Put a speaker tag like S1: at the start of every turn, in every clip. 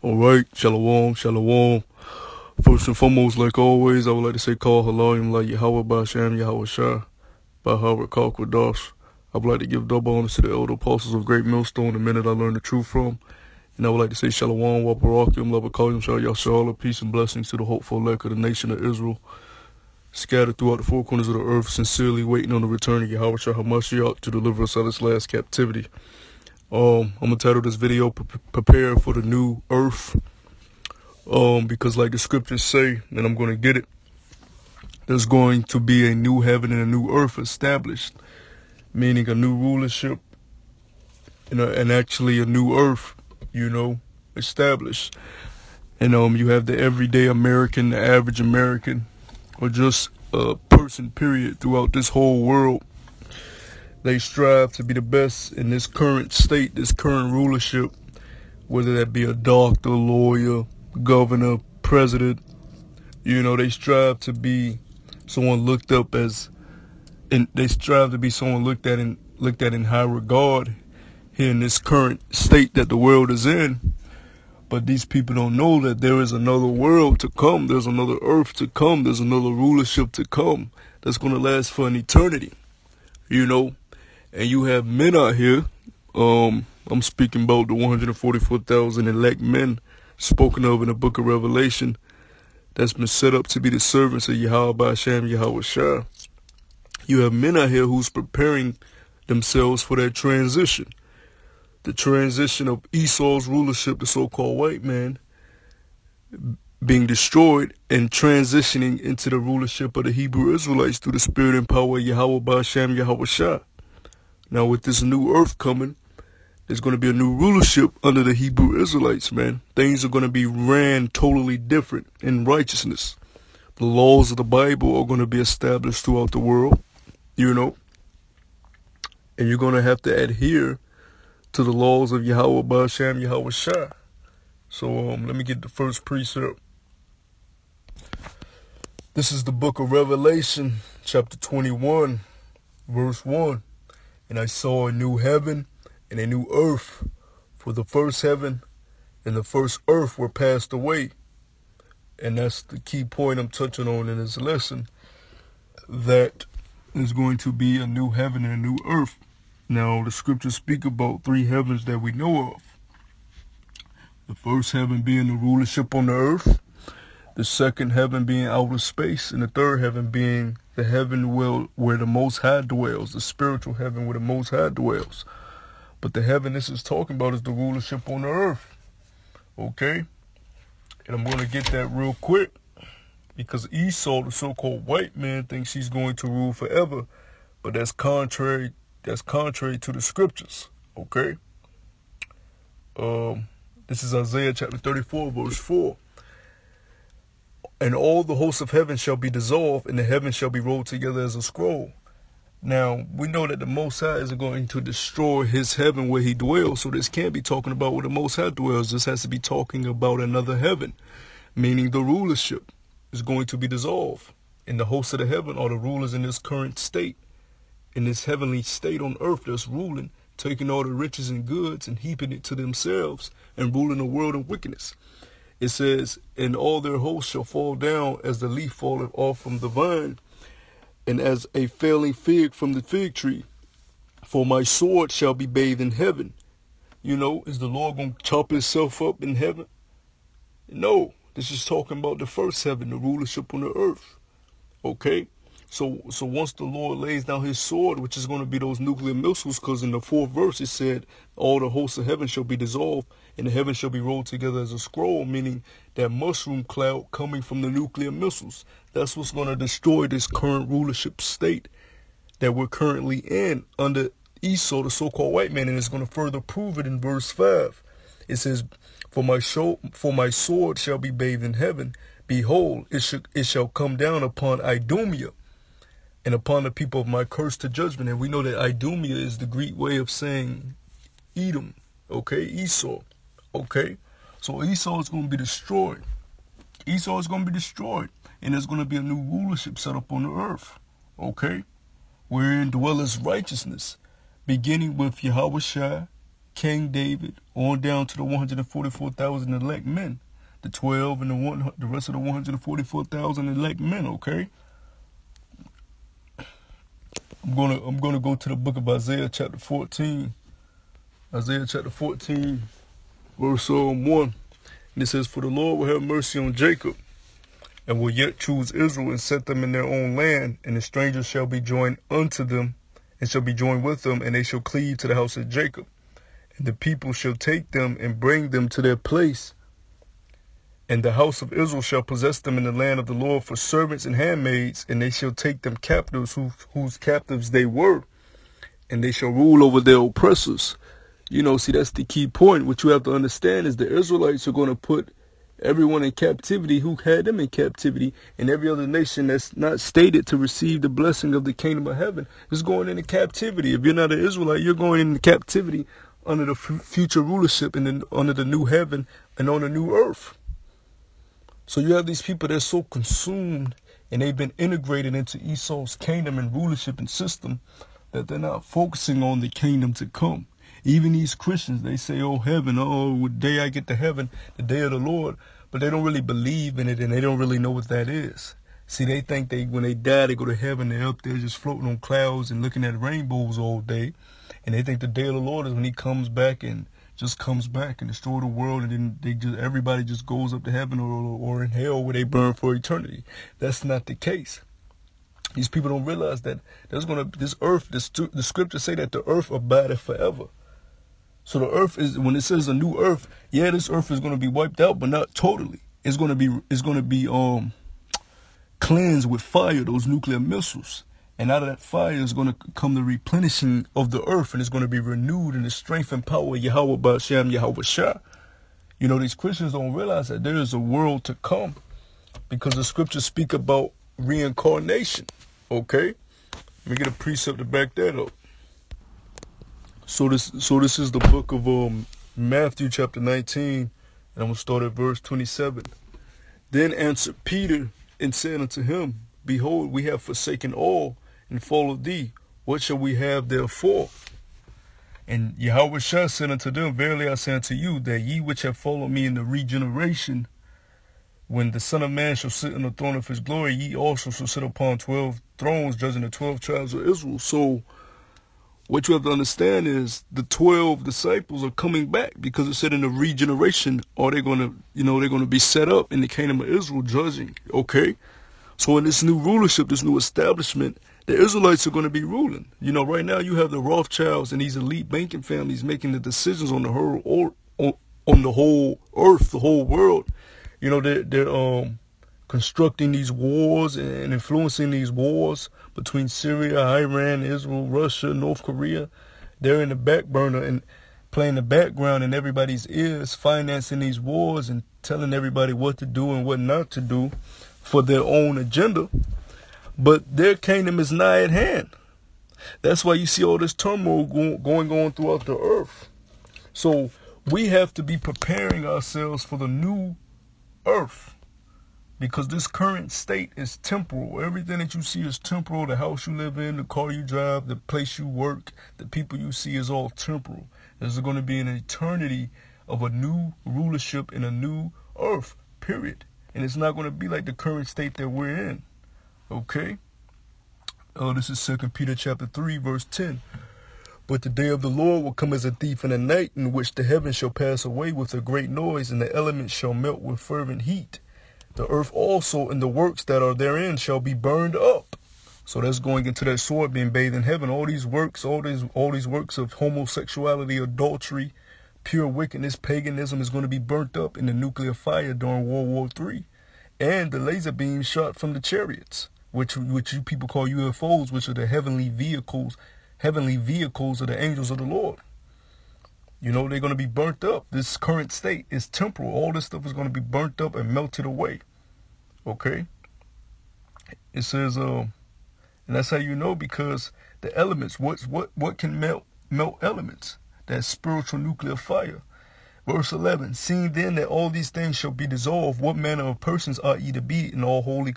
S1: Alright, shalom, shalom. First and foremost, like always, I would like to say call halayim like Yahweh Ba'Shem, Yahweh Shah, Bahawar Kalkwadash. I would like to give double honors to the elder apostles of Great Millstone, the men that I learned the truth from. And I would like to say shalom, wa barakim, labakalim, shah yashala, peace and blessings to the hopeful elect of the nation of Israel, scattered throughout the four corners of the earth, sincerely waiting on the return of Yahweh Shah HaMashiach to deliver us out of this last captivity. I'm gonna title this video "Prepare for the New Earth." Because like the scriptures say, and I'm gonna get it, there's going to be a new heaven and a new earth established, meaning a new rulership and actually a new earth, established. And you have the everyday American, the average American, or just a person, period, throughout this whole world. They strive to be the best in this current state, this current rulership, whether that be a doctor, lawyer, governor, president. They strive to be someone looked up as, and they strive to be someone looked at in high regard here in this current state that the world is in. But these people don't know that there is another world to come. There's another earth to come. There's another rulership to come that's going to last for an eternity. And you have men out here. I'm speaking about the 144,000 elect men spoken of in the book of Revelation that's been set up to be the servants of Yahweh Ba'Shem, Yahweh Shah. You have men out here who's preparing themselves for that transition. The transition of Esau's rulership, the so-called white man, being destroyed and transitioning into the rulership of the Hebrew Israelites through the spirit and power of Yahweh Ba'Shem, Yahweh Shah. Now with this new earth coming, there's going to be a new rulership under the Hebrew Israelites, man. Things are going to be ran totally different in righteousness. The laws of the Bible are going to be established throughout the world, and you're going to have to adhere to the laws of Yahweh Ba'Shem, Yahweh Shah. So let me get the first precept. This is the book of Revelation, chapter 21, verse 1. And I saw a new heaven and a new earth, for the first heaven and the first earth were passed away. And that's the key point I'm touching on in this lesson, that there's going to be a new heaven and a new earth. Now, the scriptures speak about three heavens that we know of. The first heaven being the rulership on the earth, the second heaven being outer space, and the third heaven being the heaven where the Most High dwells, the spiritual heaven where the Most High dwells. But the heaven this is talking about is the rulership on the earth. Okay? And I'm going to get that real quick, because Esau, the so-called white man, thinks he's going to rule forever. But that's contrary to the scriptures. Okay? This is Isaiah chapter 34, verse 4. And all the hosts of heaven shall be dissolved, and the heavens shall be rolled together as a scroll. Now, we know that the Most High isn't going to destroy his heaven where he dwells, so this can't be talking about where the Most High dwells. This has to be talking about another heaven, meaning the rulership is going to be dissolved. And the hosts of the heaven are the rulers in this current state, in this heavenly state on earth that's ruling, taking all the riches and goods and heaping it to themselves and ruling the world in wickedness. It says, and all their hosts shall fall down as the leaf falleth off from the vine, and as a failing fig from the fig tree. For my sword shall be bathed in heaven. Is the Lord going to chop himself up in heaven? No, this is talking about the first heaven, the rulership on the earth. Okay? So once the Lord lays down his sword, which is going to be those nuclear missiles, because in the 4th verse it said, all the hosts of heaven shall be dissolved, and the heaven shall be rolled together as a scroll, meaning that mushroom cloud coming from the nuclear missiles. That's what's going to destroy this current rulership state that we're currently in under Esau, the so-called white man, and it's going to further prove it in verse 5. It says, for my sword shall be bathed in heaven. Behold, it shall come down upon Idumea, and upon the people of my curse to judgment. And we know that Idumea is the Greek way of saying Edom, okay, Esau, okay. So Esau is going to be destroyed. Esau is going to be destroyed, and there's going to be a new rulership set up on the earth, okay, wherein dwelleth righteousness, beginning with Yahweh Shai, King David, on down to the 144,000 elect men, the 12 and the rest of the 144,000 elect men. Okay, I'm gonna go to the book of Isaiah chapter 14. Isaiah chapter 14, verse 1. And it says, "For the Lord will have mercy on Jacob, and will yet choose Israel, and set them in their own land, and the strangers shall be joined unto them, and shall be joined with them, and they shall cleave to the house of Jacob. And the people shall take them and bring them to their place. And the house of Israel shall possess them in the land of the Lord for servants and handmaids, and they shall take them captives whose captives they were, and they shall rule over their oppressors." You know, see, that's the key point. What you have to understand is the Israelites are going to put everyone in captivity who had them in captivity, and every other nation that's not stated to receive the blessing of the kingdom of heaven is going into captivity. If you're not an Israelite, you're going into captivity under the future rulership and under the new heaven and on the new earth. So you have these people that are so consumed and they've been integrated into Esau's kingdom and rulership and system that they're not focusing on the kingdom to come. Even these Christians, they say, oh, heaven, oh, the day I get to heaven, the day of the Lord. But they don't really believe in it, and they don't really know what that is. See, they think when they die, they go to heaven, they're up there just floating on clouds and looking at rainbows all day. And they think the day of the Lord is when he comes back and just comes back and destroy the world, and then everybody just goes up to heaven or in hell where they burn for eternity. That's not the case. These people don't realize that this earth, the scriptures say that the earth abideth forever. So the earth is, when it says a new earth, yeah, this earth is going to be wiped out, but not totally. It's going to be cleansed with fire, those nuclear missiles. And out of that fire is going to come the replenishing of the earth, and it's going to be renewed in the strength and power of Yahweh Ba'ashem, Yahweh Shah. You know, these Christians don't realize that there is a world to come, because the scriptures speak about reincarnation. Okay? Let me get a precept to back that up. So this is the book of Matthew chapter 19, and I'm going to start at verse 27. "Then answered Peter and said unto him, Behold, we have forsaken all and followed thee. What shall we have therefore? And Yahweh Shah said unto them, Verily I say unto you, that ye which have followed me in the regeneration, when the Son of Man shall sit on the throne of his glory, ye also shall sit upon 12 thrones, judging the 12 tribes of Israel." So what you have to understand is the 12 disciples are coming back, because it said in the regeneration, are they going to, they're going to be set up in the kingdom of Israel judging. Okay. So in this new rulership, this new establishment, the Israelites are going to be ruling. Right now you have the Rothschilds and these elite banking families making the decisions on the whole earth, the whole world. They're constructing these wars and influencing these wars between Syria, Iran, Israel, Russia, North Korea. They're in the back burner and playing the background in everybody's ears, financing these wars and telling everybody what to do and what not to do for their own agenda. But their kingdom is nigh at hand. That's why you see all this turmoil going on throughout the earth. So we have to be preparing ourselves for the new earth, because this current state is temporal. Everything that you see is temporal. The house you live in, the car you drive, the place you work, the people you see is all temporal. There's going to be an eternity of a new rulership in a new earth, period. And it's not going to be like the current state that we're in. Okay? This is 2 Peter chapter 3, verse 10. "But the day of the Lord will come as a thief in the night, in which the heavens shall pass away with a great noise, and the elements shall melt with fervent heat. The earth also and the works that are therein shall be burned up." So that's going into that sword being bathed in heaven. All these works, all these works of homosexuality, adultery, pure wickedness, paganism is going to be burnt up in the nuclear fire during World War III. And the laser beams shot from the chariots, which you people call UFOs, which are the heavenly vehicles of the angels of the Lord. They're going to be burnt up. This current state is temporal. All this stuff is going to be burnt up and melted away. Okay? It says, and that's how you know, because the elements, what can melt elements? That spiritual nuclear fire. Verse 11, "Seeing then that all these things shall be dissolved, what manner of persons ought ye to be in all holy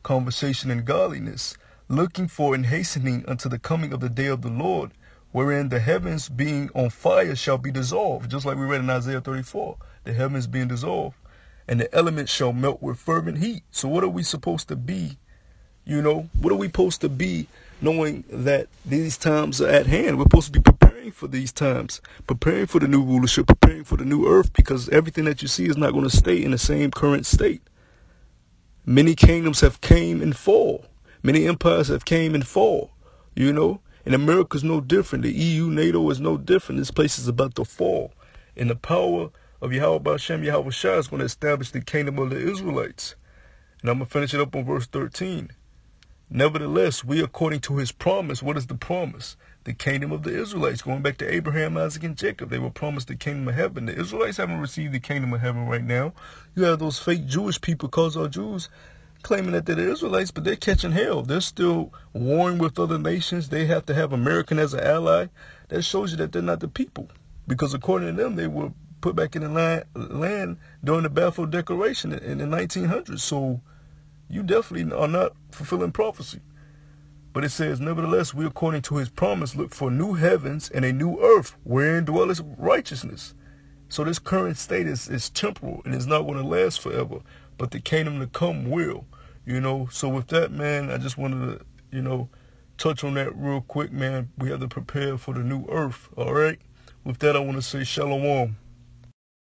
S1: conversation and godliness, looking for and hastening unto the coming of the day of the Lord, wherein the heavens being on fire shall be dissolved. Just like we read in Isaiah 34, the heavens being dissolved, and the elements shall melt with fervent heat. So what are we supposed to be? What are we supposed to be knowing that these times are at hand? We're supposed to be preparing for these times, preparing for the new rulership, preparing for the new earth, because everything that you see is not going to stay in the same current state. Many kingdoms have came and fall. Many empires have came and fall, And America's no different. The EU, NATO is no different. This place is about to fall. And the power of Yahweh Ba'Shem, Yahweh Shah is going to establish the kingdom of the Israelites. And I'm going to finish it up on verse 13. Nevertheless, we, according to his promise, what is the promise? The kingdom of the Israelites. Going back to Abraham, Isaac, and Jacob, they were promised the kingdom of heaven. The Israelites haven't received the kingdom of heaven right now. You have those fake Jewish people, cause our Jews, claiming that they're the Israelites, but they're catching hell. They're still warring with other nations. They have to have American as an ally. That shows you that they're not the people. Because according to them, they were put back in the land during the Balfour Declaration in the 1900s. So you definitely are not fulfilling prophecy. But it says, nevertheless, we, according to his promise, look for new heavens and a new earth wherein dwelleth righteousness. So this current state is temporal and is not going to last forever. But the kingdom to come will, So with that, man, I just wanted to, touch on that real quick, man. We have to prepare for the new earth, all right? With that, I want to say shalom.